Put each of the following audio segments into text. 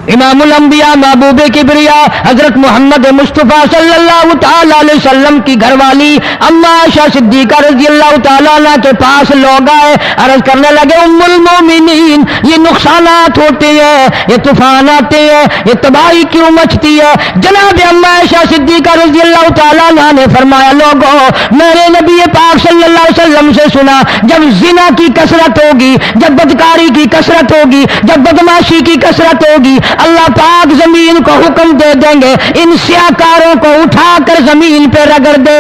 इमामुल अंबिया महबूब किबरिया हजरत मोहम्मद मुस्तफ़ा सल्लल्लाहु ताला अलैहि वसल्लम की घरवाली अम्मा आयशा सिद्दीका रज़ियल्लाहु ताला अन्हा के पास लोग आए, अर्ज करने लगे उम्मुल मोमिनीन, ये नुकसानात होते हैं, ये तूफान आते हैं, ये तबाही क्यों मचती है? जनाब अम्मा आयशा सिद्दीका रज़ियल्लाहु ताला अन्हा ने फरमाया, लोगों मैंने नबी पाक सल्लल्लाहु अलैहि वसल्लम से सुना, जब जिना की कसरत होगी, जब बदकारी की कसरत होगी, जब बदमाशी की कसरत होगी, अल्लाह पाक जमीन को हुक्म दे देंगे इन स्याकारों को उठाकर जमीन पे रगड़ दे।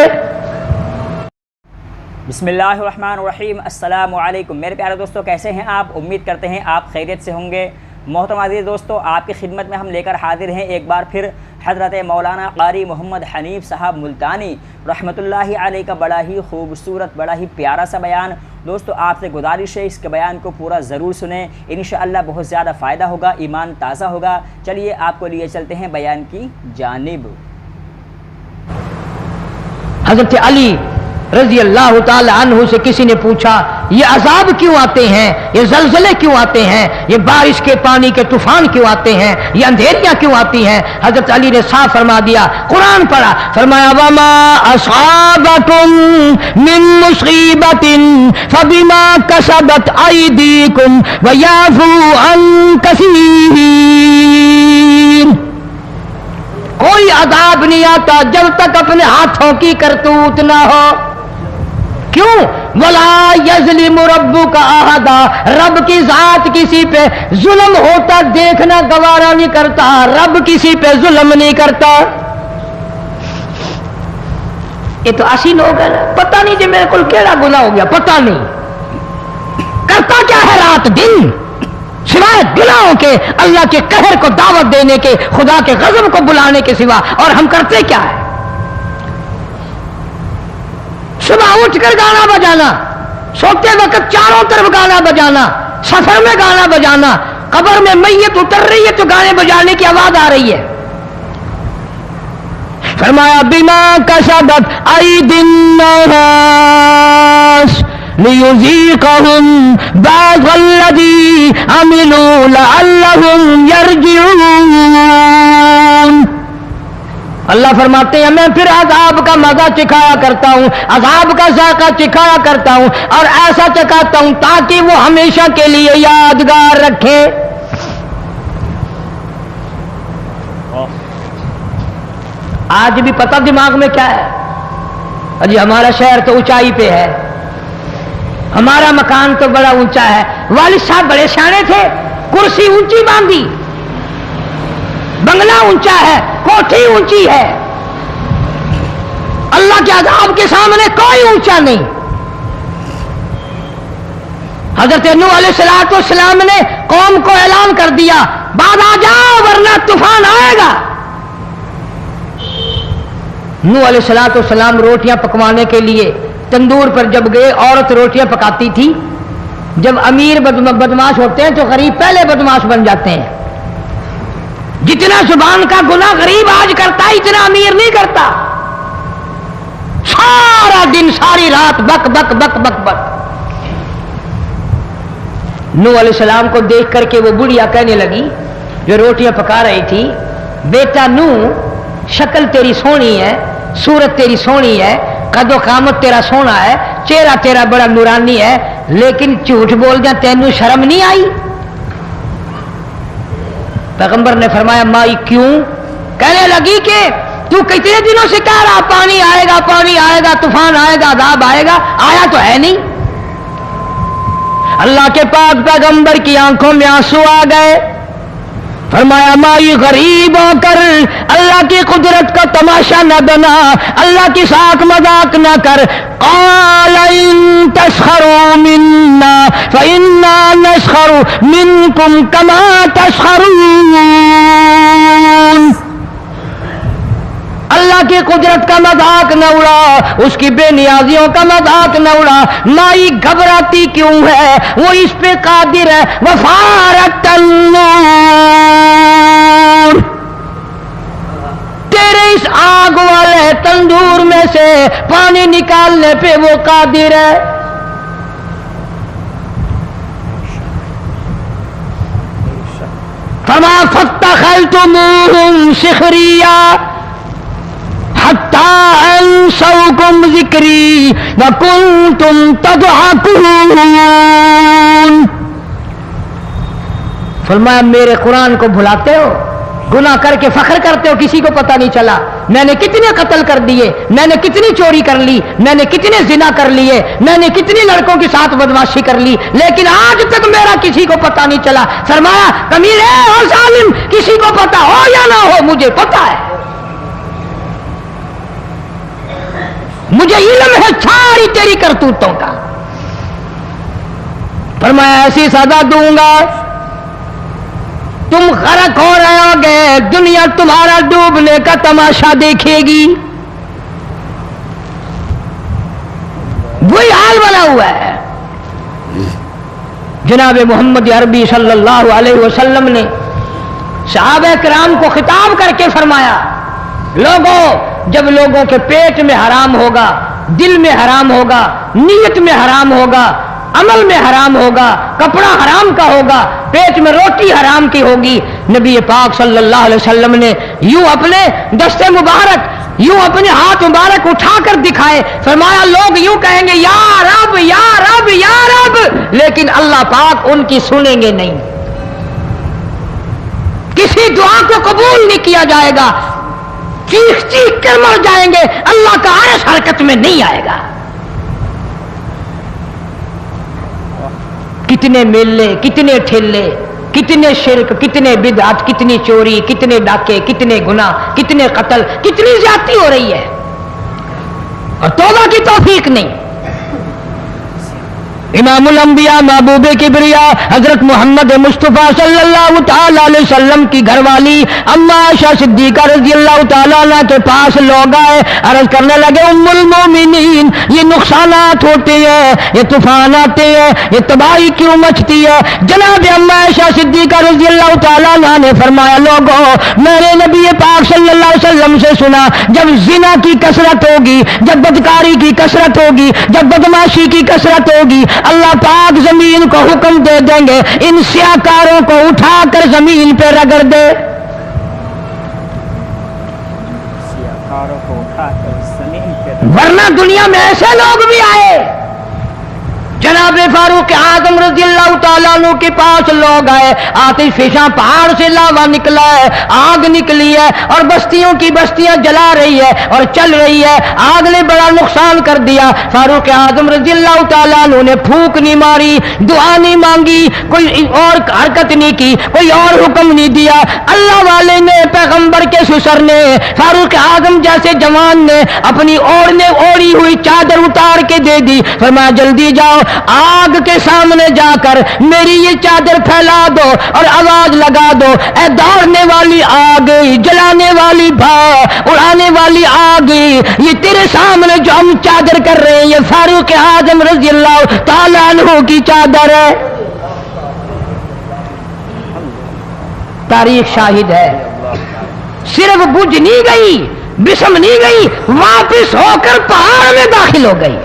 बिस्मिल्लाहिर्रहमानिर्रहीम। अस्सलामु अलैकुम मेरे प्यारे दोस्तों, कैसे हैं आप? उम्मीद करते हैं आप खैरियत से होंगे। मोहतरम अज़ीज़ दोस्तों, आपकी खिदमत में हम लेकर हाजिर हैं एक बार फिर हज़रत मौलाना क़ारी मोहम्मद हनीफ़ साहब मुल्तानी रहमतुल्लाहि अलैह का बड़ा ही खूबसूरत, बड़ा ही प्यारा सा बयान। दोस्तों आपसे गुजारिश है इसके बयान को पूरा ज़रूर सुनें, इंशाअल्लाह बहुत ज़्यादा फ़ायदा होगा, ईमान ताज़ा होगा। चलिए आपको लिए चलते हैं बयान की जानिब। हज़रत अली रज़ी अल्लाह ताला अन्हु से किसी ने पूछा, ये अजाब क्यों आते हैं, ये ज़लज़ले क्यों आते हैं, ये बारिश के पानी के तूफान क्यों आते हैं, ये अंधेरियां क्यों आती हैं? हज़रत अली ने साफ फरमा दिया, कुरान पढ़ा, फरमाया वमा असाबकुम मिन मुसीबतिन फबिमा कसबत अयदीकुम व याफू अन कसीर। कोई अजाब नहीं आता जब तक अपने हाथों की करतूत ना हो। क्यों? वला यज़लिमु रब्बुका अहदा, रब की जात किसी पे जुल्म होता देखना गवारा नहीं करता, रब किसी पे जुल्म नहीं करता। ये तो ऐसी लोग है ना, पता नहीं जी मेरे को केड़ा गुनाह हो गया, पता नहीं करता क्या है रात दिन सिवाय गुनाहों के, अल्लाह के कहर को दावत देने के, खुदा के गजब को बुलाने के सिवा। और हम करते क्या है? सुबह उठकर गाना बजाना, सोते वक्त चारों तरफ गाना बजाना, सफर में गाना बजाना, कब्र में मैयत उतर रही है तो गाने बजाने की आवाज आ रही है। फरमाया बिमा कसबत अयदिन नास लियुज़ीक़हुम बअज़ल्लज़ी अमिलू लअल्लहुम यरजिऊन। अल्लाह फरमाते हैं मैं फिर अज़ाब का मजा चिखाया करता हूं, अज़ाब का ज़ायक़ा चिखाया करता हूं और ऐसा चखाता हूं ताकि वो हमेशा के लिए यादगार रखे। आज भी पता दिमाग में क्या है? अजी हमारा शहर तो ऊंचाई पे है, हमारा मकान तो बड़ा ऊंचा है, वालिद साहब बड़े शाने थे, कुर्सी ऊंची बांधी, बंगला ऊंचा है, कोठी ऊंची है, अल्लाह के अज़ाब के सामने कोई ऊंचा नहीं। हजरत नूह अलैहिस्सलाम ने कौम को ऐलान कर दिया, बाहर आ जाओ वरना तूफान आएगा। नूह अलैहिस्सलाम रोटियां पकवाने के लिए तंदूर पर जब गए, औरत रोटियां पकाती थी। जब अमीर बदमाश होते हैं तो गरीब पहले बदमाश बन जाते हैं। जितना जुबान का गुनाह गरीब आज करता है इतना अमीर नहीं करता। सारा दिन सारी रात बक बक बक बक बक। नूह अलैहिस्सलाम को देख करके वो बुढ़िया कहने लगी जो रोटियां पका रही थी, बेटा नूह शक्ल तेरी सोहनी है, सूरत तेरी सोहनी है, कदो कामत तेरा सोना है, चेहरा तेरा बड़ा नूरानी है, लेकिन झूठ बोल जा तेनू शर्म नहीं आई? पैगंबर ने फरमाया माई क्यों? कहने लगी कि तू कितने दिनों से कह रहा पानी आएगा, तूफान आएगा, अज़ाब आएगा, आया तो है नहीं। अल्लाह के पाक पैगंबर की आंखों में आंसू आ गए। फरमाया माई गरीब होकर अल्लाह की कुदरत का तमाशा न बना, अल्लाह की साख मजाक न कर। क़ाल इन तस्खरू मिन्ना फ़इन्ना नस्खरू मिनकुम कमा तस्खरून। अल्लाह की कुदरत का मजाक न उड़ा, उसकी बेनियाजियों का मजाक न उड़ा। माई घबराती क्यों है? वो इस पे कादिर है। वफ़ारत तन्नूर, तेरे इस आग वाले तंदूर में से पानी निकालने पे वो कादिर है। फरमा फत्ता اتخذتموهم سخریا حتی انسوکم ذکری وکنتم تضحکون. فرمایا میرے قرآن کو بھلاتے ہو, گناہ کر کے فخر کرتے ہو, کسی کو پتہ نہیں چلا میں نے کتنے قتل کر دیے, میں نے کتنی چوری کر لی, میں نے کتنے زنا کر لیے, میں نے کتنی لڑکوں کے ساتھ بدماشی کر لی, لیکن آج تک میرا کسی کو پتہ نہیں چلا. فرمایا کمینے اور ظالم, کسی کو پتہ ہو یا نہ ہو مجھے پتہ ہے, مجھے علم ہے ساری تیری کرتوتوں کا. فرمایا ایسی سزا دوں گا تم غرق ہو رہے ہو گے, دنیا تمہارا ڈوبنے کا تماشا دیکھے گی. وہی حال بنا ہوا ہے. جناب محمد عربی صلی اللہ علیہ وسلم نے صحابہ کرام کو خطاب کر کے فرمایا, لوگوں جب لوگوں کے پیٹ میں حرام ہوگا, دل میں حرام ہوگا, نیت میں حرام ہوگا, عمل میں حرام ہوگا, کپڑا حرام کا ہوگا, پیٹ میں روٹی حرام کی ہوگی, نبی پاک صلی اللہ علیہ وسلم نے یوں اپنے دست مبارک, یوں اپنے ہاتھ مبارک اٹھا کر دکھائے. فرمایا لوگ یوں کہیں گے یا رب یا رب یا رب, لیکن اللہ پاک ان کی سنیں گے نہیں, کسی دعا کو قبول نہیں کیا جائے گا, چیخ چیخ کر مر جائیں گے, اللہ کا عرش حرکت میں نہیں آئے گا. کتنے میلے, کتنے ٹھیلے, کتنے شرک, کتنے بدعت, کتنی چوری, کتنے ڈاکے, کتنے گناہ, کتنے قتل, کتنی زیادتی ہو رہی ہے اور توبہ کی توفیق نہیں. امام الانبیاء محبوب کبریا حضرت محمد مصطفیٰ صلی اللہ تعالی علیہ وسلم کی گھر والی اما عائشہ صدیقہ رضی اللہ تعالیٰ عنہ کے پاس لوگ آئے, عرض کرنے لگے ام المومنین یہ نقصانات ہوتے ہیں, یہ طوفان آتے ہیں, یہ تباہی کیوں مچتی ہے؟ جناب اما عائشہ صدیقہ رضی اللہ تعالیٰ عنہ نے فرمایا لوگوں میں نے نبی پاک صلی اللہ علیہ وسلم سے سنا جب زنا کی کثرت ہوگی, جب بدکاری کی کثرت ہوگی, جب بدماشی کی کثرت ہوگی, اللہ پاک زمین کو حکم دے دیں گے ان سیاکاروں کو اٹھا کر زمین پہ رگڑ دے. ورنہ دنیا میں ایسے لوگ بھی آئے. جناب فاروق اعظم رضی اللہ تعالیٰ عنہ کے پاس لوگ آئے, آتش فشاں پہاڑ سے لاوا نکلا ہے, آگ نکلی ہے اور بستیوں کی بستیاں جلا رہی ہے اور چل رہی ہے, آگ نے بڑا نقصان کر دیا. فاروق اعظم رضی اللہ تعالیٰ عنہ نے پھونک نہیں ماری, دعا نہیں مانگی, کوئی اور حرکت نہیں کی, کوئی اور حکم نہیں دیا. اللہ والے نے, پیغمبر کے سسر نے, فاروق اعظم جیسے جوان نے اپنی اوڑھی ہوئی چادر اتار کے دے دی. فرمایا جلدی جاؤ آگ کے سامنے جا کر میری یہ چادر پھیلا دو اور آواز لگا دو, اے دوڑنے والی آگ, جلانے والی بھا, اڑانے والی آگ, یہ تیرے سامنے جو ہم چادر کر رہے ہیں یہ فاروق اعظم رضی اللہ تعالیٰ عنہ کی چادر ہے. تاریخ شاہد ہے. صرف بجھ نہیں گئی, بسم نہیں گئی, واپس ہو کر پہاڑ میں داخل ہو گئی.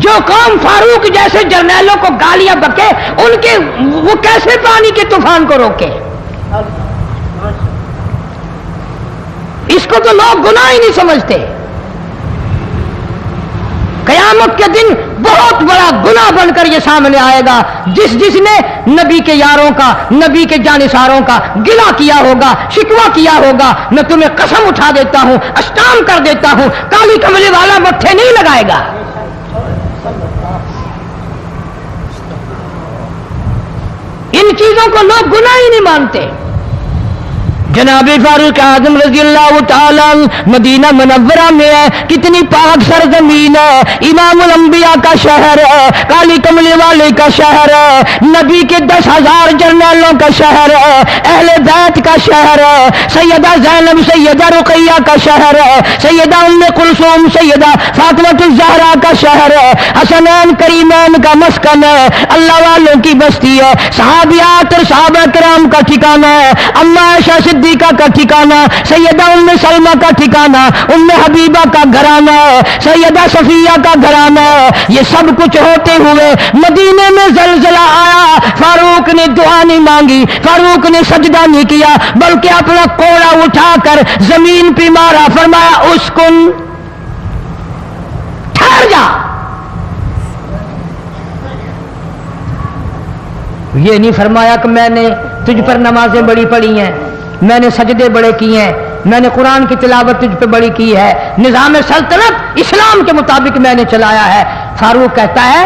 جو قوم فاروق جیسے جرنیلوں کو گالیاں بکے, ان کے وہ کیسے پانی کے طوفان کو روکے؟ اس کو تو لوگ گناہ ہی نہیں سمجھتے. قیامت کے دن بہت بڑا گناہ بن کر یہ سامنے آئے گا. جس نے نبی کے یاروں کا, نبی کے جانثاروں کا گلہ کیا ہوگا, شکوہ کیا ہوگا, میں تمہیں قسم اٹھا دیتا ہوں, اشتام کر دیتا ہوں, کالی کملی والا مٹھے نہیں لگائے گا. ان چیزوں کو لوگ گناہ ہی نہیں مانتے. جناب فاروق اعظم رضی اللہ تعالیٰ مدینہ منورہ میں ہے, کتنی پاک سرزمین ہے, امام الانبیاء کا شہر ہے, کالی کملی والے کا شہر ہے, نبی کے 10,000 جرنیلوں کا شہر ہے, اہل بیت کا شہر ہے, سیدہ زینب, سیدہ رقیہ کا شہر ہے, سیدہ ام کلثوم, سیدہ فاطمہ الزہرا کا شہر ہے, حسنین کریمین کا مسکن ہے, اللہ والوں کی بستی ہے, صحابیات اور صحابہ کرام کا ٹھکانہ ہے. اما عائشہ सिद्दीका का ठिकाना, सैयदा उम्मे सलमा का ठिकाना, उम्मे हबीबा का घराना, सैयदा सफिया का घराना, ये सब कुछ होते हुए मदीने में ज़लज़ला आया। फारूक ने दुआ नहीं मांगी, फारूक ने सजदा नहीं किया, बल्कि अपना कोड़ा उठाकर जमीन पे मारा, फरमाया उस्कुन, ठहर जा। ये नहीं फरमाया कि मैंने तुझ पर नमाजें बड़ी पढ़ी हैं, मैंने सजदे बड़े किए हैं, मैंने कुरान की तिलावत तुझ पे बड़ी की है, निज़ाम सल्तनत इस्लाम के मुताबिक मैंने चलाया है। फारूक कहता है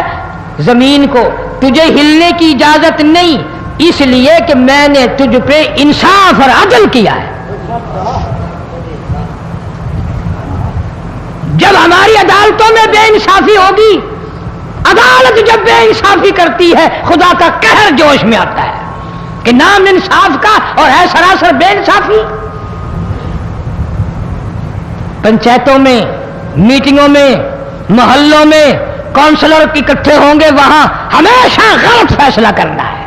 जमीन को तुझे हिलने की इजाजत नहीं, इसलिए कि मैंने तुझ पे इंसाफ और अदल किया है। जब हमारी अदालतों में बेइंसाफी होगी, अदालत जब बेइंसाफी करती है, खुदा का कहर जोश में आता है कि नाम इंसाफ का और है सरासर बेइंसाफी। पंचायतों में, मीटिंगों में, मोहल्लों में काउंसलर इकट्ठे होंगे, वहां हमेशा गलत फैसला करना है,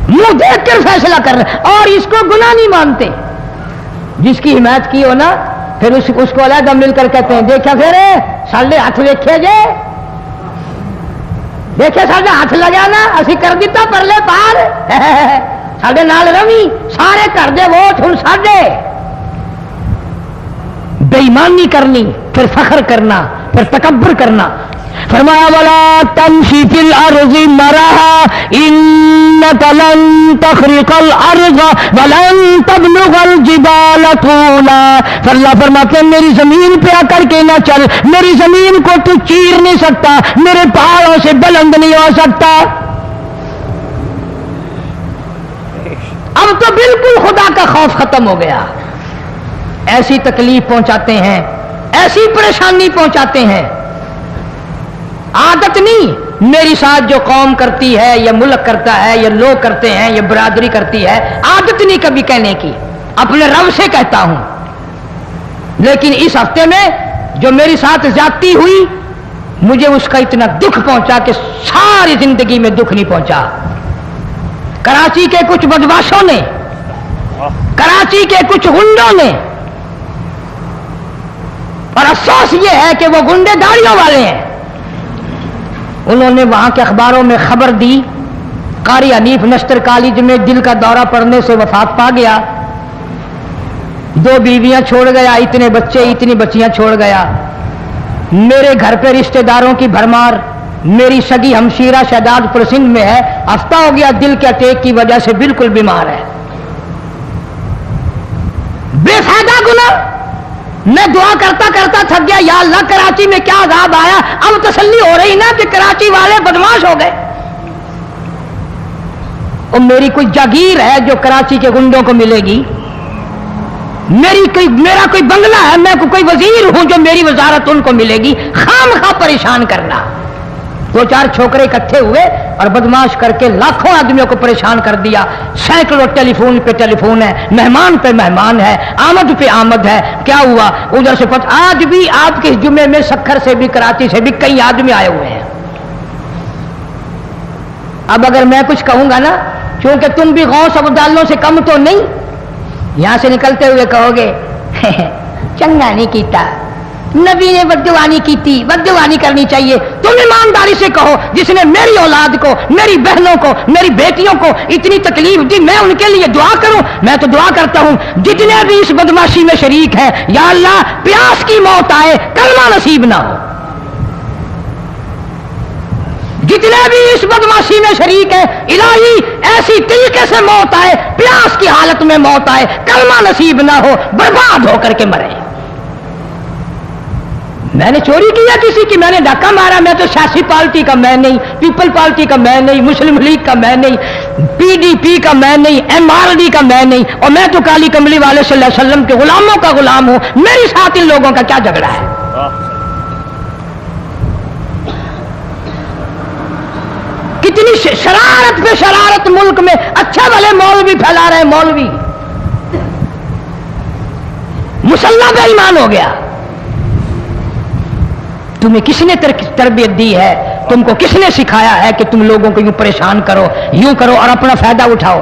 मुंह देखकर फैसला करना, और इसको गुनाह नहीं मानते। जिसकी हिमायत की हो ना, फिर उसको अलग मिलकर कहते हैं देखा फिर साढ़े हाथ वेखे जे, देखे साढ़े हाथ लगा ना, असी कर दिता परले पार, साढ़े नाल रवि, सारे कर दे वोट हुण साढ़े। बेईमानी करनी, फिर फखर करना, फिर तकब्बर करना। फरमाया वला तमशी फिल अर्ज़ि मरहा इन्नका लन तखरिकल अर्ज़ वलन तबलुगल जिबाल तूला। अल्लाह फरमाते हैं मेरी जमीन पे आकर के ना चल, मेरी जमीन को तू चीर नहीं सकता, मेरे पहाड़ों से बुलंद नहीं हो सकता। अब तो बिल्कुल खुदा का खौफ खत्म हो गया। ऐसी तकलीफ पहुंचाते हैं, ऐसी परेशानी पहुंचाते हैं। आदत नहीं मेरी साथ जो कौम करती है, या मुल्क करता है, या लोग करते हैं, या बरादरी करती है, आदत नहीं कभी कहने की, अपने रब से कहता हूं। लेकिन इस हफ्ते में जो मेरी साथ ज्यादती हुई, मुझे उसका इतना दुख पहुंचा कि सारी जिंदगी में दुख नहीं पहुंचा। कराची के कुछ बदमाशों ने, कराची के कुछ गुंडों ने, और अफसोस ये है कि वो गुंडे दाढ़ियों वाले हैं, उन्होंने वहां के अखबारों में खबर दी कारी हनीफ नश्तर कॉलेज में दिल का दौरा पड़ने से वफात पा गया, 2 बीवियां छोड़ गया, इतने बच्चे इतनी बच्चियां छोड़ गया। मेरे घर पे रिश्तेदारों की भरमार, मेरी सगी हमशीरा शहजादपुर सिंध में है, हफ्ता हो गया दिल के अटैक की वजह से बिल्कुल बीमार है। बेफायदा गुनाह। मैं दुआ करता करता थक गया, या अल्लाह कराची में क्या अज़ाब आया। अब तसल्ली हो रही ना कि कराची वाले बदमाश हो गए, और मेरी कोई जागीर है जो कराची के गुंडों को मिलेगी, मेरा कोई बंगला है, मैं कोई वजीर हूं जो मेरी वजारत उनको मिलेगी। खामखा परेशान करना। 2-4 छोकरे इकट्ठे हुए और बदमाश करके लाखों आदमियों को परेशान कर दिया। सैकड़ों टेलीफोन पे टेलीफोन है, मेहमान पे मेहमान है, आमद पे आमद है। क्या हुआ उधर से पता, आज भी आपके जुमे में सखर से भी, कराची से भी कई आदमी आए हुए हैं। अब अगर मैं कुछ कहूंगा ना, क्योंकि तुम भी गौस अब्दालों से कम तो नहीं, यहां से निकलते हुए कहोगे चंगा नहीं कीता, नबी ने बद्दुआनी की थी, बद्दुआनी करनी चाहिए। तुम ईमानदारी से कहो, जिसने मेरी औलाद को, मेरी बहनों को, मेरी बेटियों को इतनी तकलीफ दी, मैं उनके लिए दुआ करूं। मैं तो दुआ करता हूं जितने भी इस बदमाशी में शरीक हैं, या अल्लाह प्यास की मौत आए, कलमा नसीब ना हो। जितने भी इस बदमाशी में शरीक है, इलाही ऐसी तरीके से मौत आए, प्यास की हालत में मौत आए, कलमा नसीब ना हो, बर्बाद होकर के मरे। मैंने चोरी किया किसी की, मैंने धक्का मारा, मैं तो सियासी पार्टी का मैं नहीं, पीपल पार्टी का मैं नहीं, मुस्लिम लीग का मैं नहीं, पीडीपी का मैं नहीं, एमआरडी का मैं नहीं, और मैं तो काली कमली वाले सल्लल्लाहु अलैहि वसल्लम के गुलामों का गुलाम हूं। मेरे साथ इन लोगों का क्या झगड़ा है? कितनी शरारत पे शरारत मुल्क में। अच्छे भले मौलवी फैला रहे, मौलवी मुसल्ला बेईमान हो गया। तुम्हें किसने तरबियत दी है? तुमको किसने सिखाया है कि तुम लोगों को यूं परेशान करो, यूं करो और अपना फायदा उठाओ?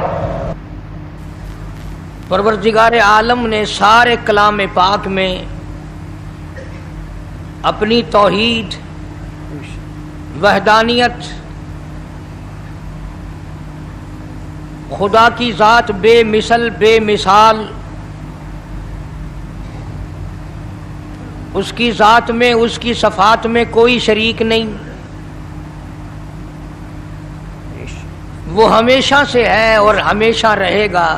परवरदिगार आलम ने सारे कलाम पाक में अपनी तौहीद, वहदानियत, खुदा की ज़ात बेमिसल बेमिसाल, उसकी ज़ात में, उसकी सफ़ात में कोई शरीक नहीं, वो हमेशा से है और हमेशा रहेगा।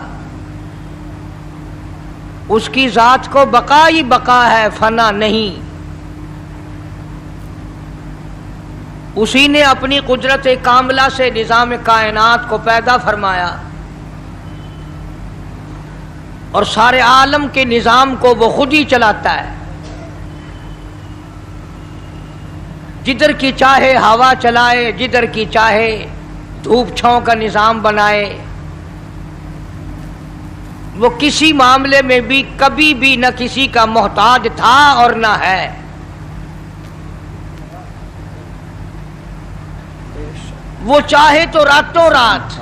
उसकी ज़ात को बका ही बका है, फना नहीं। उसी ने अपनी कुदरत कामिला से निज़ाम कायनात को पैदा फरमाया और सारे आलम के निज़ाम को वो खुद ही चलाता है। जिधर की चाहे हवा चलाए, जिधर की चाहे धूप छांव का निज़ाम बनाए। वो किसी मामले में भी कभी भी न किसी का मोहताज था और न है। वो चाहे तो रातों रात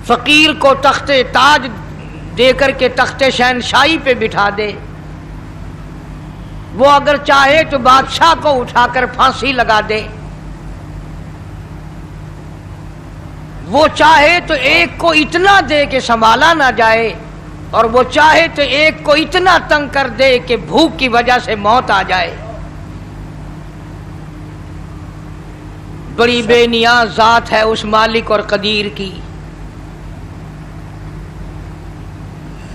फकीर को तख्ते ताज देकर के तख्ते शहनशाही पे बिठा दे। वो अगर चाहे तो बादशाह को उठाकर फांसी लगा दे। वो चाहे तो एक को इतना दे कि संभाला ना जाए, और वो चाहे तो एक को इतना तंग कर दे कि भूख की वजह से मौत आ जाए। बड़ी बेनियाज जात है उस मालिक और कदीर की।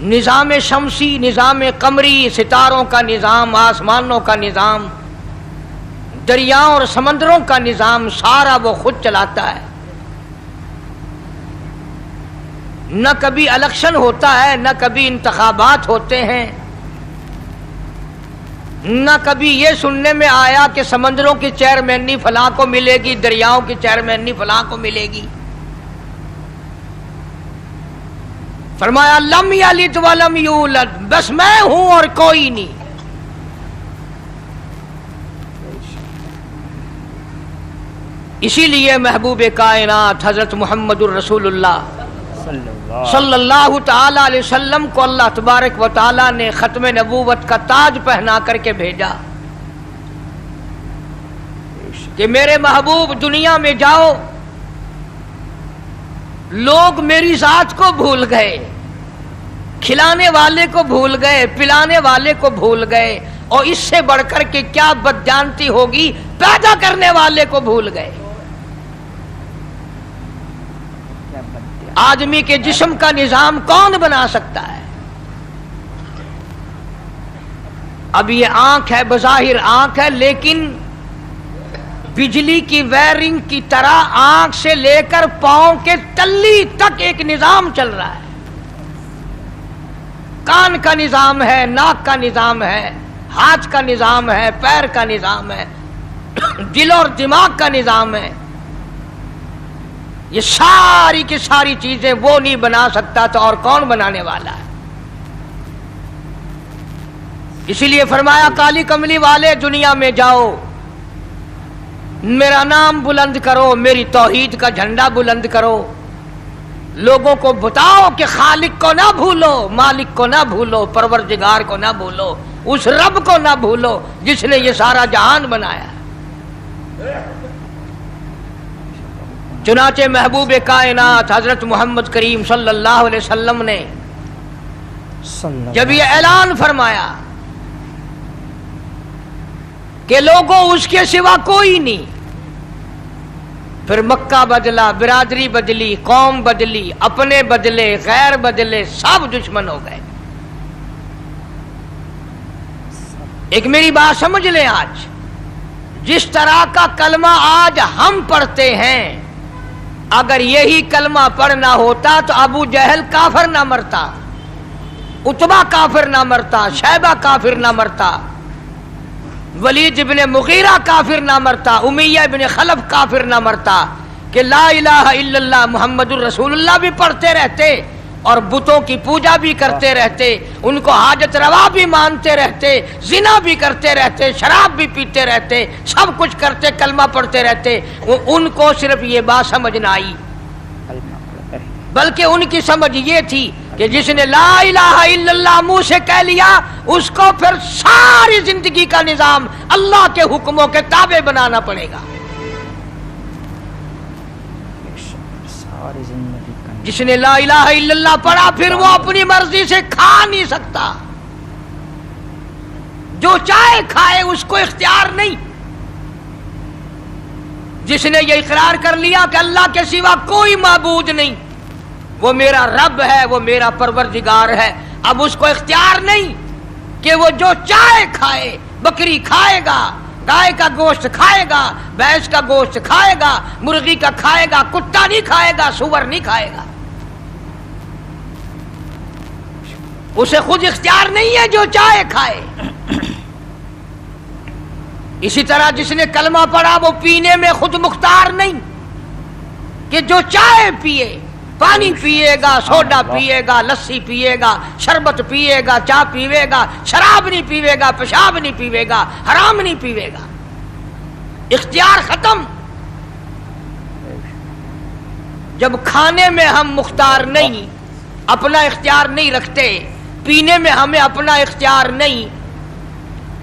निज़ाम शमसी, निज़ाम कमरी, सितारों का निज़ाम, आसमानों का निज़ाम, दरियाओं और समंदरों का निज़ाम सारा वो खुद चलाता है। न कभी इलेक्शन होता है, न कभी इंतखाबात होते हैं, न कभी ये सुनने में आया कि समंदरों की चेयरमैनी फलां को मिलेगी, दरियाओं की चेयरमैनी फलां को मिलेगी। फरमाया लम यलिद वलम यूलद, बस मैं हूं और कोई नहीं। इसीलिए महबूब कायनात हजरत मुहम्मदुर रसूलुल्लाह सल्लल्लाहु ताला अलैहि वसल्लम को अल्लाह तबारक व ताला ने खत्म नबूवत का ताज पहना करके भेजा कि मेरे महबूब दुनिया में जाओ। लोग मेरी जात को भूल गए, खिलाने वाले को भूल गए, पिलाने वाले को भूल गए, और इससे बढ़कर के क्या बदजानती होगी, पैदा करने वाले को भूल गए। आदमी के जिस्म का निजाम कौन बना सकता है? अब ये आंख है, बज़ाहिर आंख है, लेकिन बिजली की वायरिंग की तरह आंख से लेकर पांव के तल्ली तक एक निजाम चल रहा है। कान का निजाम है, नाक का निजाम है, हाथ का निजाम है, पैर का निजाम है, दिल और दिमाग का निजाम है। ये सारी की सारी चीजें वो नहीं बना सकता तो और कौन बनाने वाला है? इसीलिए फरमाया काली कमली वाले दुनिया में जाओ, मेरा नाम बुलंद करो, मेरी तौहीद का झंडा बुलंद करो, लोगों को बताओ कि खालिक को ना भूलो, मालिक को ना भूलो, परवरदिगार को ना भूलो, उस रब को ना भूलो जिसने ये सारा जहान बनाया। चुनाचे महबूब कायनात हजरत मोहम्मद करीम सल्लल्लाहु अलैहि वसल्लम ने जब ये ऐलान फरमाया कि लोगों उसके सिवा कोई नहीं, फिर मक्का बदला, बिरादरी बदली, कौम बदली, अपने बदले, गैर बदले, सब दुश्मन हो गए। एक मेरी बात समझ लें, आज जिस तरह का कलमा आज हम पढ़ते हैं, अगर यही कलमा पढ़ना होता तो अबू जहल काफिर ना मरता, उतबा काफिर ना मरता, शैबा काफिर ना मरता, वलीद इब्ने मुगीरा काफिर ना मरता, उमैया इब्ने खलफ काफिर ना मरता, कि ला इलाहा इल्लल्लाह मुहम्मदुर रसूलुल्लाह भी पढ़ते रहते और बुतों की पूजा भी करते रहते, उनको हाजत रवा भी मानते रहते, जिना भी करते रहते, शराब भी पीते रहते, सब कुछ करते, कलमा पढ़ते रहते। उनको सिर्फ ये बात समझ ना आई بلکہ ان کی سمجھ یہ تھی کہ جس نے لا الہ الا اللہ منہ سے کہہ لیا اس کو پھر ساری زندگی کا نظام اللہ کے حکموں کے تابع بنانا پڑے گا. ساری زندگی کا جس نے لا الہ الا اللہ پڑھا پھر وہ اپنی مرضی سے کھا نہیں سکتا. جو چاہے کھائے اس کو اختیار نہیں. جس نے یہ اقرار کر لیا کہ اللہ کے سوا کوئی معبود نہیں، وہ میرا رب ہے، وہ میرا پروردگار ہے، اب اس کو اختیار نہیں کہ وہ جو چاہے کھائے. بکری کھائے گا، گائے کا گوشت کھائے گا، بھینس کا گوشت کھائے گا، مرغی کا کھائے گا، کتا نہیں کھائے گا، سور نہیں کھائے گا. اسے خود اختیار نہیں ہے، جو چاہے کھائے. اسی طرح جس نے کلمہ پڑھا وہ پینے میں خود مختار نہیں کہ جو چاہے پیے. پانی پیے گا، سوڈا پیے گا، لسی پیے گا، شربت پیے گا، چائے پیوے گا، شراب نہیں پیوے گا، پیشاب نہیں پیوے گا، حرام نہیں پیوے گا. اختیار ختم. جب کھانے میں ہم مختار نہیں، اپنا اختیار نہیں رکھتے، پینے میں ہمیں اپنا اختیار نہیں،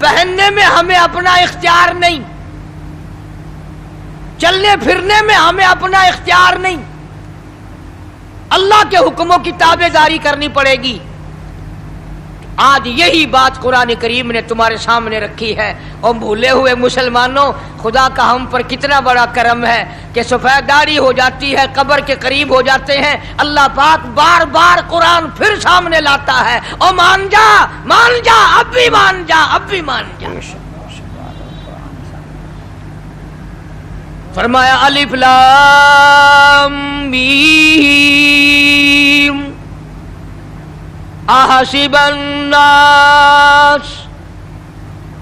پہننے میں ہمیں اپنا اختیار نہیں، چلنے پھرنے میں ہمیں اپنا اختیار نہیں، اللہ کے حکموں کی تابع داری کرنی پڑے گی. آج یہی بات قرآن کریم نے تمہارے سامنے رکھی ہے. اور بھولے ہوئے مسلمانوں، خدا کا ہم پر کتنا بڑا کرم ہے کہ سفید داڑھی ہو جاتی ہے، قبر کے قریب ہو جاتے ہیں، اللہ پاک بار بار قرآن پھر سامنے لاتا ہے. او مان جا، مان جا، اب بھی مان جا، اب بھی مان جا. فرمایا الف لام میم احسب الناس،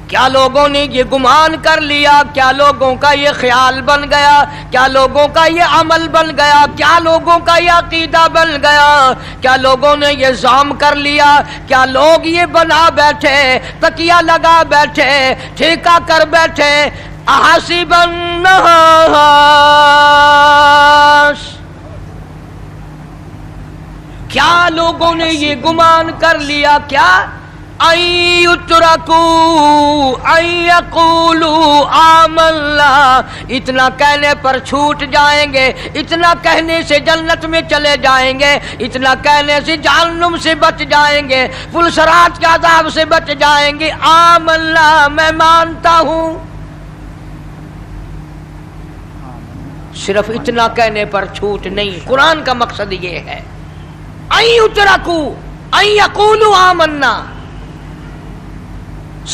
کیا لوگوں نے یہ گمان کر لیا، کیا لوگوں کا یہ خیال بن گیا، کیا لوگوں کا یہ عمل بن گیا، کیا لوگوں کا یہ عقیدہ بن گیا، کیا لوگوں نے یہ زعم کر لیا، کیا لوگ یہ بنا بیٹھے، تکیہ لگا بیٹھے، ٹھیکہ کر بیٹھے. احسب الناس، کیا لوگوں نے یہ گمان کر لیا، کیا ان یترکوا ان یقولوا آمنا، اتنا کہنے پر چھوٹ جائیں گے، اتنا کہنے سے جنت میں چلے جائیں گے، اتنا کہنے سے جہنم سے بچ جائیں گے، پلسرات کے عذاب سے بچ جائیں گے. آمنا، میں مانتا ہوں. صرف اتنا کہنے پر چھوٹ نہیں. قرآن کا مقصد یہ ہے ان یترکوا ان یقولوا آمنا،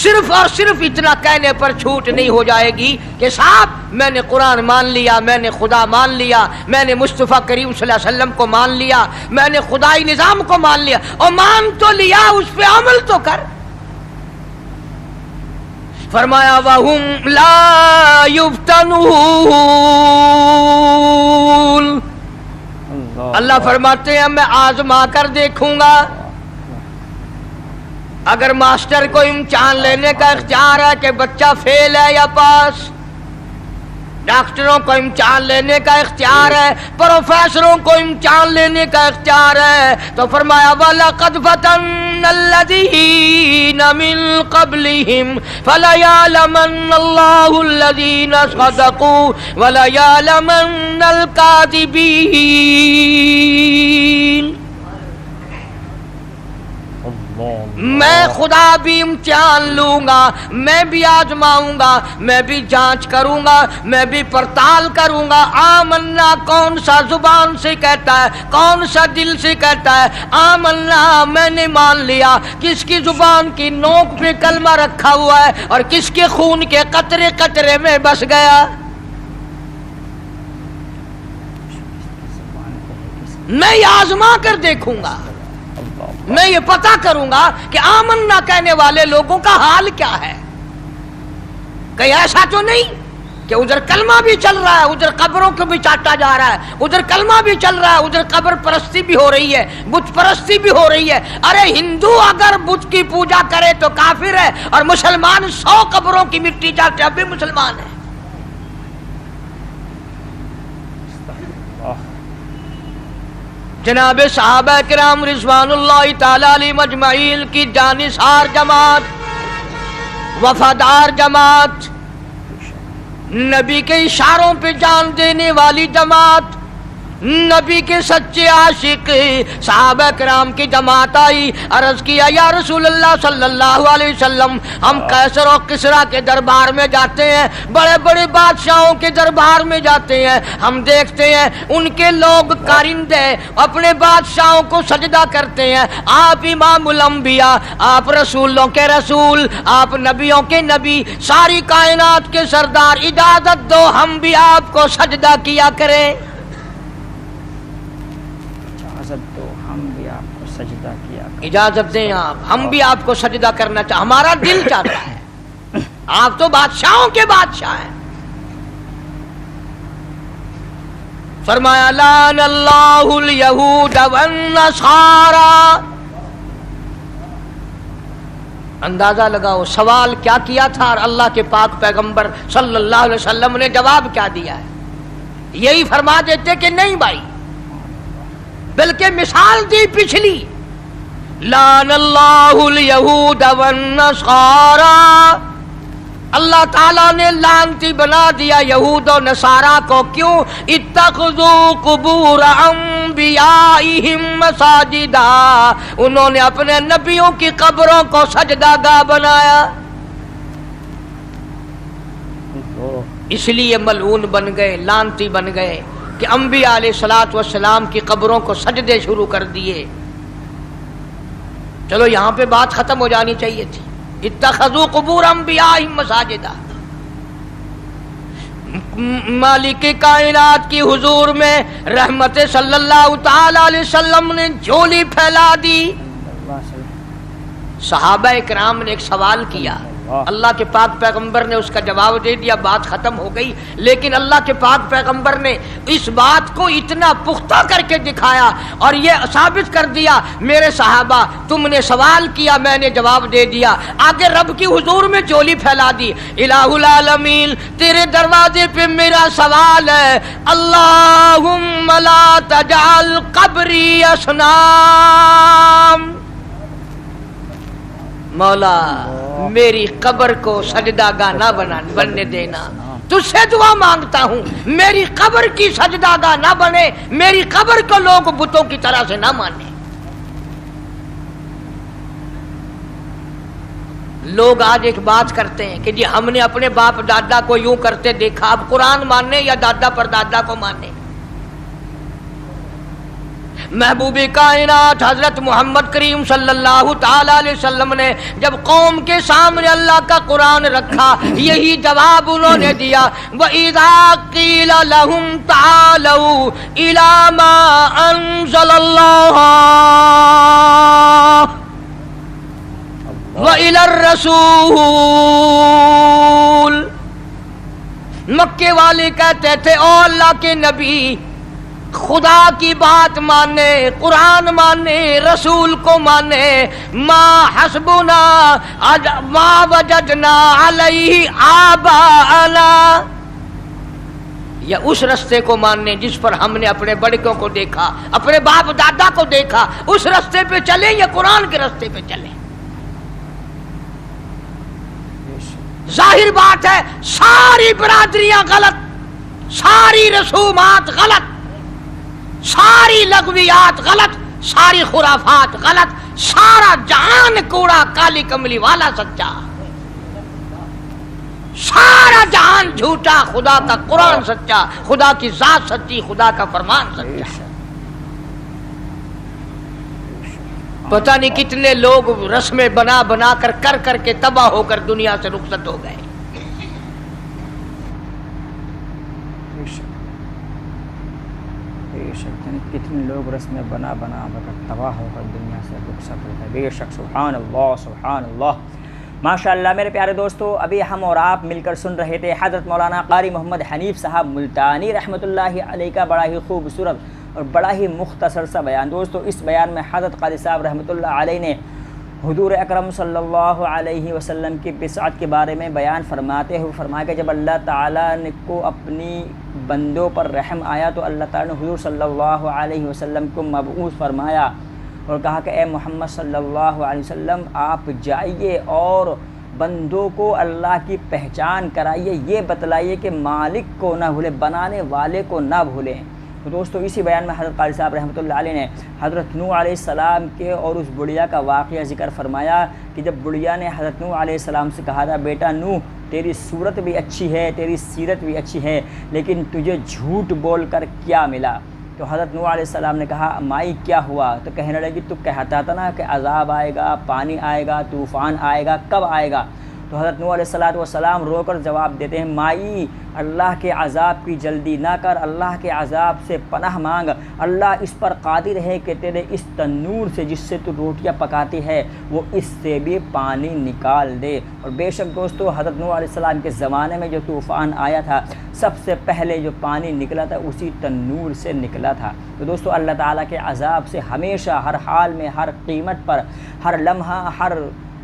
صرف اور صرف اتنا کہنے پر چھوٹ نہیں ہو جائے گی کہ صاحب میں نے قرآن مان لیا، میں نے خدا مان لیا، میں نے مصطفیٰ کریم صلی اللہ علیہ وسلم کو مان لیا، میں نے خدائی نظام کو مان لیا. اور مان تو لیا، اس پہ عمل تو کر. فرمایا وَهُمْ لَا يُفْتَنُونَ، اللہ فرماتے ہیں میں آزما کر دیکھوں گا. اگر ماسٹر کو امتحان لینے کا اختیار ہے کہ بچہ فیل ہے یا پاس، ڈاکٹروں کو امتحان لینے کا اختیار ہے، پروفیسروں کو امتحان لینے کا اختیار ہے، تو فرمایا وَلَقَدْ فَتَنَّا الَّذِينَ مِن قَبْلِهِمْ فَلَيَعْلَمَنَّ اللَّهُ الَّذِينَ صَدَقُوا وَلَيَعْلَمَنَّ الْكَاذِبِينَ. میں خدا بھی امتحان لوں گا، میں بھی آزماؤں گا، میں بھی جانچ کروں گا، میں بھی پڑتال کروں گا. آمنا کون سا زبان سے کہتا ہے، کون سا دل سے کہتا ہے آمنا میں نے مان لیا، کس کی زبان کی نوک پہ کلمہ رکھا ہوا ہے اور کس کے خون کے قطرے قطرے میں بس گیا. میں یہ آزما کر دیکھوں گا، میں یہ پتہ کروں گا کہ آمنا کہنے والے لوگوں کا حال کیا ہے. کہیں ایسا تو نہیں کہ ادھر کلمہ بھی چل رہا ہے، ادھر قبروں کو بھی چاٹا جا رہا ہے، ادھر کلمہ بھی چل رہا ہے، ادھر قبر پرستی بھی ہو رہی ہے، بت پرستی بھی ہو رہی ہے. ارے ہندو اگر بت کی پوجا کرے تو کافر ہے، اور مسلمان 100 قبروں کی مٹی چاٹے اب بھی مسلمان ہے. जनाब सहाबा किराम रिज़वानुल्लाहि ताला अलैहिम अजमाइन की जानिसार जमात, वफादार जमात, नबी के इशारों पे जान देने वाली जमात, नबी के सच्चे आशिक सहाबा किराम की जमात आई। अर्ज किया या रसूल अल्लाह सल्लल्लाहु अलैहि वसल्लम, हम कैसर और किसरा के दरबार में जाते हैं, बड़े बड़े बादशाहों के दरबार में जाते हैं, हम देखते हैं उनके लोग कारिंदे अपने बादशाहों को सजदा करते हैं। आप इमामुल अंबिया, आप रसूलों के रसूल, आप नबियों के नबी, सारी कायनात के सरदार, इजाजत दो हम भी आपको सजदा किया करें। तो हम भी आपको सजदा किया करें। इजाजत दें आप, हम भी आपको सजदा करना चाहते, हमारा दिल चाहता है। आप तो बादशाहों के बादशाह हैं। फरमाया लानल्लाहुल यहूद वन नसारा। अंदाजा लगाओ सवाल क्या किया था और अल्लाह के पाक पैगंबर सल्लल्लाहु अलैहि वसल्लम ने जवाब क्या दिया है। यही फरमा देते कि नहीं भाई, बल्कि मिसाल दी पिछली, लानल्लाहुल यहूद वन नसारा। अल्लाह ताला ने लानती बना दिया यहूद और नसारा को। क्यों? इत्तखज़ू कुबूर अंबियाइहिम मसाजिदा, उन्होंने अपने नबियों की कब्रों को सजदागाह बनाया, इसलिए मलऊन बन गए, लानती बन गए कि अंबिया अलैहिस्सलातु वस्सलाम की कब्रों को सजदे शुरू कर दिए। चलो यहां पे बात खत्म हो जानी चाहिए थी। इत्तखज़ू कुबूर अंबियाइहिम मसाजिदा। मालिक कायनात की हुजूर में रहमत सल्लल्लाहु ताला अलैहि वसल्लम ने झोली फैला दी। सहाबा इकराम ने एक सवाल किया, अल्लाह के पाक पैगंबर ने उसका जवाब दे दिया, बात खत्म हो गई। लेकिन अल्लाह के पाक पैगंबर ने इस बात को इतना पुख्ता करके दिखाया और ये साबित कर दिया, मेरे सहाबा तुमने सवाल किया, मैंने जवाब दे दिया। आगे रब की हुजूर में झोली फैला दी। इलाहुल आलमीन, तेरे दरवाजे पे मेरा सवाल है, अल्लाहुम्मा ला तजअल कब्री असनाम। मौला मेरी कब्र को सजदागाह ना बनने देना, तुझसे दुआ मांगता हूं, मेरी कब्र की सजदागाह ना बने, मेरी कब्र को लोग बुतों की तरह से ना माने। लोग आज एक बात करते हैं कि जी हमने अपने बाप दादा को यूं करते देखा, अब कुरान माने या दादा पर दादा को माने। महबूबे कायनात हजरत मोहम्मद करीम सल्लल्लाहु ताला अलैहि वसल्लम ने जब कौम के सामने अल्लाह का कुरान रखा, यही जवाब उन्होंने दिया, व इज़ा क़ीला लहुम तालू इला मा अंज़लल्लाह व इलर रसूल। मक्के वाले कहते थे, ओ अल्लाह के नबी, खुदा की बात माने, कुरान माने, रसूल को माने, मा हस्बुना मा वजदना अलैहि आबाअना, या उस रास्ते को मानने जिस पर हमने अपने बड़कों को देखा, अपने बाप दादा को देखा, उस रास्ते पे चले या कुरान के रास्ते पे चले। जाहिर बात है सारी बरादरियां गलत, सारी रसूमात गलत, सारी लगवियात गलत, सारी खुराफात गलत, सारा जहान कूड़ा काली कमली वाला सच्चा, सारा जहान झूठा, खुदा का कुरान सच्चा, खुदा की जात सच्ची, खुदा का फरमान सच्चा। पता नहीं कितने लोग रस्में बना बना कर करके तबाह होकर दुनिया से रुखसत हो गए। कितने लोग रस्में बना बना कर तबाह होकर दुनिया से रुखसत हो गए। बेशक सुभान अल्लाह, सुभान अल्लाह, माशाअल्लाह। मेरे प्यारे दोस्तों, अभी हम और आप मिलकर सुन रहे थे हज़रत मौलाना क़ारी मोहम्मद हनीफ़ साहब मुल्तानी रहमतुल्लाहि अलैह का बड़ा ही खूबसूरत और बड़ा ही मुख्तसर सा बयान। दोस्तों, इस बयान में हज़रत क़ारी साहब रहमतुल्लाह अलैह ने حضور اکرم صلی اللہ علیہ وسلم کی بسعت کے بارے میں بیان فرماتے ہوئے فرمایا کہ جب اللہ تعالیٰ نے کو اپنی بندوں پر رحم آیا تو اللہ تعالیٰ نے حضور صلی اللہ علیہ وسلم کو مبعوث فرمایا اور کہا کہ اے محمد صلی اللہ علیہ وسلم آپ جائیے اور بندوں کو اللہ کی پہچان کرائیے، یہ بتلائیے کہ مالک کو نہ بھولیں، بنانے والے کو نہ بھولیں۔ تو دوستو اسی بیان میں حضرت قاری صاحب رحمۃ اللہ علیہ نے حضرت نوح علیہ السلام کے اور اس بڑھیا کا واقعہ ذکر فرمایا کہ جب بڑھیا نے حضرت نوح علیہ السلام سے کہا تھا بیٹا نوح تیری صورت بھی اچھی ہے، تیری سیرت بھی اچھی ہے، لیکن تجھے جھوٹ بول کر کیا ملا؟ تو حضرت نوح علیہ السلام نے کہا مائی کیا ہوا؟ تو کہنے لگی تو کہتا تھا نا کہ عذاب آئے گا، پانی آئے گا، طوفان آئے گا، کب آئے گا؟ تو حضرت نوح علیہ السلام رو کر جواب دیتے ہیں مائی اللہ کے عذاب کی جلدی نہ کر، اللہ کے عذاب سے پناہ مانگ، اللہ اس پر قادر ہے کہ تیرے اس تنور سے جس سے تو روٹیاں پکاتی ہے وہ اس سے بھی پانی نکال دے۔ اور بے شک دوستو حضرت نوح علیہ السلام کے زمانے میں جو طوفان آیا تھا سب سے پہلے جو پانی نکلا تھا اسی تنور سے نکلا تھا۔ تو دوستو اللہ تعالیٰ کے عذاب سے ہمیشہ ہر حال میں، ہر قیمت پر، ہر لمحہ، ہر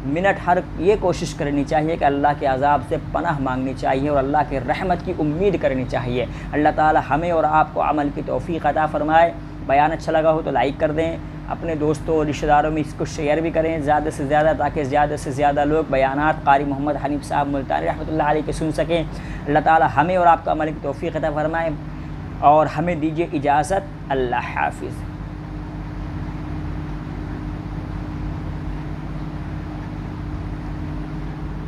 منٹ، ہر یہ کوشش کرنی چاہیے کہ اللہ کے عذاب سے پناہ مانگنی چاہیے اور اللہ کے رحمت کی امید کرنی چاہیے۔ اللہ تعالی ہمیں اور آپ کو عمل کی توفیق عطا فرمائے۔ بیان اچھا لگا ہو تو لائک کر دیں، اپنے دوستوں اور رشتہ داروں میں اس کو شیئر بھی کریں زیادہ سے زیادہ، تاکہ زیادہ سے زیادہ لوگ بیانات قاری محمد حنیف صاحب ملتانی رحمۃ اللہ علیہ کے سن سکیں۔ اللہ تعالی ہمیں اور آپ کو عمل کی توفیق عطا فرمائے اور ہمیں دیجیے اجازت۔ اللہ حافظ۔